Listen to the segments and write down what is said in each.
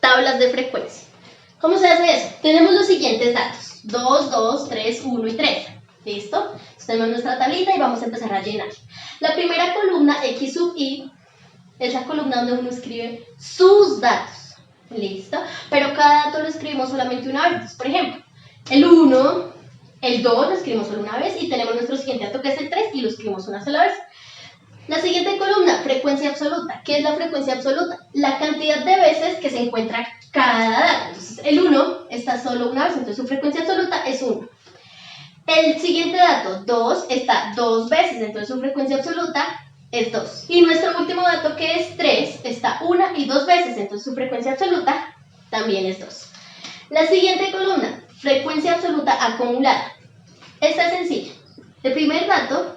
tablas de frecuencia. ¿Cómo se hace eso? Tenemos los siguientes datos: 2, 2, 3, 1 y 3. ¿Listo? Entonces tenemos nuestra tablita y vamos a empezar a llenar. La primera columna, X sub I, es la columna donde uno escribe sus datos. ¿Listo? Pero cada dato lo escribimos solamente una vez. Entonces, por ejemplo, el 1, el 2 lo escribimos solo una vez y tenemos nuestro siguiente dato que es el 3 y lo escribimos una sola vez. La siguiente columna, frecuencia absoluta. ¿Qué es la frecuencia absoluta? La cantidad de veces que se encuentra cada dato. Entonces, el 1 está solo una vez, entonces su frecuencia absoluta es 1. El siguiente dato, 2, está 2 veces, entonces su frecuencia absoluta es 2. Y nuestro último dato, que es 3, está 1 y 2 veces, entonces su frecuencia absoluta también es 2. La siguiente columna, frecuencia absoluta acumulada. Esta es sencilla. El primer dato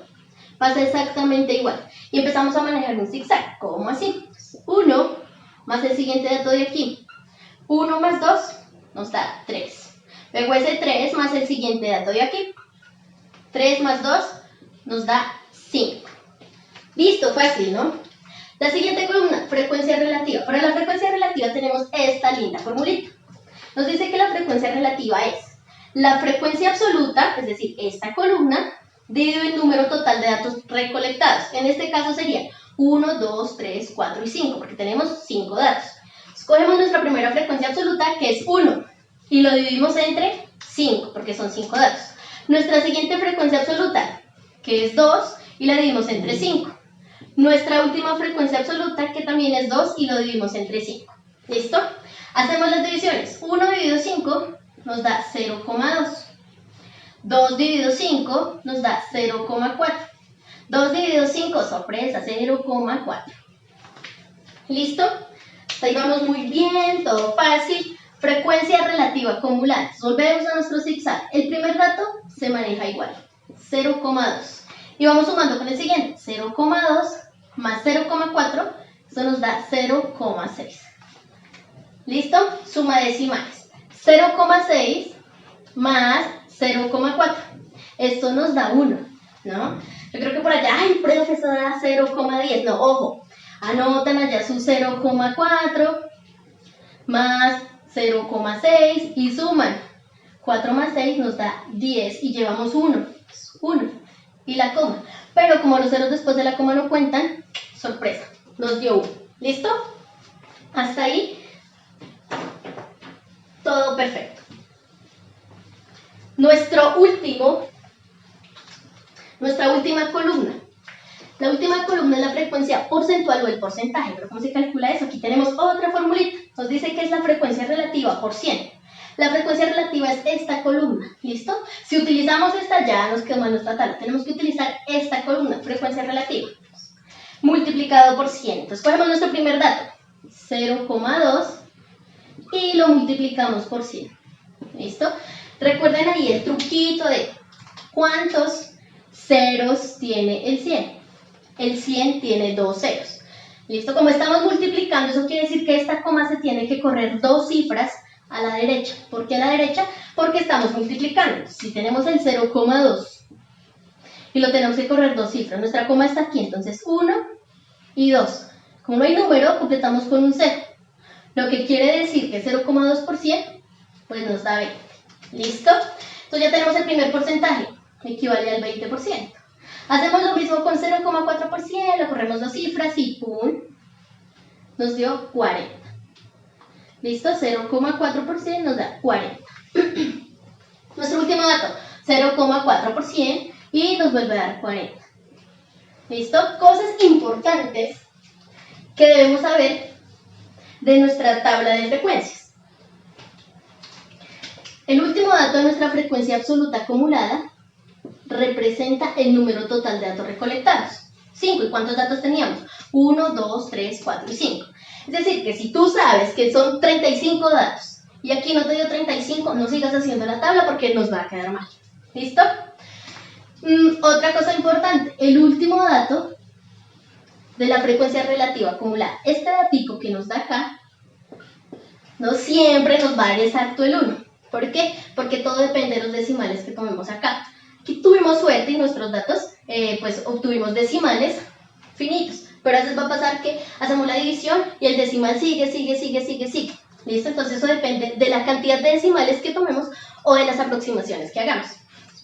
pasa exactamente igual. Y empezamos a manejar un zigzag. ¿Cómo así? 1 más el siguiente dato de aquí. 1 más 2 nos da 3. Luego ese 3 más el siguiente dato de aquí. 3 más 2 nos da 5. Listo, fácil, ¿no? La siguiente columna, frecuencia relativa. Para la frecuencia relativa tenemos esta linda formulita. Nos dice que la frecuencia relativa es la frecuencia absoluta, es decir, esta columna, dividido el número total de datos recolectados. En este caso sería 1, 2, 3, 4 y 5, porque tenemos 5 datos. Escogemos nuestra primera frecuencia absoluta, que es 1, y lo dividimos entre 5, porque son 5 datos. Nuestra siguiente frecuencia absoluta, que es 2, y la dividimos entre 5. Nuestra última frecuencia absoluta, que también es 2, y lo dividimos entre 5. ¿Listo? Hacemos las divisiones. 1 dividido 5 nos da 0,2. 2 dividido 5 nos da 0,4. 2 dividido 5, sorpresa, 0,4. ¿Listo? Ahí vamos muy bien, todo fácil. Frecuencia relativa acumulada. Volvemos a nuestro zigzag. El primer dato se maneja igual, 0,2. Y vamos sumando con el siguiente, 0,2 más 0,4, eso nos da 0,6. ¿Listo? Suma decimales. 0,6 más 0,4. Esto nos da 1, ¿no? Yo creo que por allá, ay, profe, eso da 0,10. No, ojo, anotan allá su 0,4 más 0,6 y suman. 4 más 6 nos da 10 y llevamos 1. 1 y la coma. Pero como los ceros después de la coma no cuentan, sorpresa, nos dio 1. ¿Listo? Hasta ahí, todo perfecto. Nuestra última columna. La última columna es la frecuencia porcentual o el porcentaje. Pero ¿cómo se calcula eso? Aquí tenemos otra formulita. Nos dice que es la frecuencia relativa por 100. La frecuencia relativa es esta columna. ¿Listo? Si utilizamos esta, ya nos quedó en nuestra tabla. Tenemos que utilizar esta columna, frecuencia relativa, multiplicado por 100. Entonces cogemos nuestro primer dato, 0,2, y lo multiplicamos por 100. ¿Listo? Recuerden ahí el truquito de cuántos ceros tiene el 100. El 100 tiene 2 ceros. ¿Listo? Como estamos multiplicando, eso quiere decir que esta coma se tiene que correr 2 cifras a la derecha. ¿Por qué a la derecha? Porque estamos multiplicando. Si tenemos el 0,2 y lo tenemos que correr 2 cifras, nuestra coma está aquí, entonces 1 y 2. Como no hay número, completamos con un 0. Lo que quiere decir que 0,2 por 100, pues nos da 20. ¿Listo? Entonces ya tenemos el primer porcentaje, equivale al 20%. Hacemos lo mismo con 0,4%, lo corremos 2 cifras y ¡pum! Nos dio 40. ¿Listo? 0,4% nos da 40. Nuestro último dato, 0,4% y nos vuelve a dar 40. ¿Listo? Cosas importantes que debemos saber de nuestra tabla de frecuencias. El último dato de nuestra frecuencia absoluta acumulada representa el número total de datos recolectados. 5. ¿Y cuántos datos teníamos? 1, 2, 3, 4 y 5. Es decir, que si tú sabes que son 35 datos y aquí no te dio 35, no sigas haciendo la tabla porque nos va a quedar mal. ¿Listo? Otra cosa importante, el último dato de la frecuencia relativa acumulada. Este datico que nos da acá, no siempre nos va a dar exacto el 1. ¿Por qué? Porque todo depende de los decimales que tomemos acá. Aquí tuvimos suerte y nuestros datos, pues obtuvimos decimales finitos. Pero a veces va a pasar que hacemos la división y el decimal sigue. ¿Listo? Entonces eso depende de la cantidad de decimales que tomemos o de las aproximaciones que hagamos.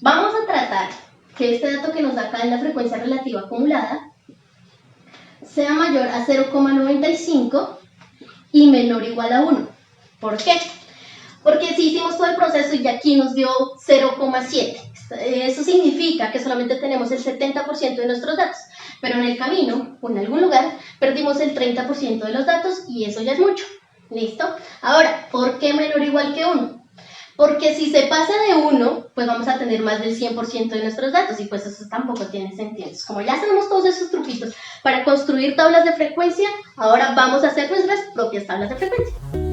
Vamos a tratar que este dato que nos da acá en la frecuencia relativa acumulada sea mayor a 0,95 y menor o igual a 1. ¿Por qué? Porque si hicimos todo el proceso y aquí nos dio 0,7, eso significa que solamente tenemos el 70% de nuestros datos, pero en el camino o en algún lugar perdimos el 30% de los datos y eso ya es mucho. ¿Listo? Ahora, ¿por qué menor o igual que 1? Porque si se pasa de 1, pues vamos a tener más del 100% de nuestros datos y pues eso tampoco tiene sentido. Entonces, como ya sabemos todos esos truquitos para construir tablas de frecuencia, ahora vamos a hacer nuestras propias tablas de frecuencia.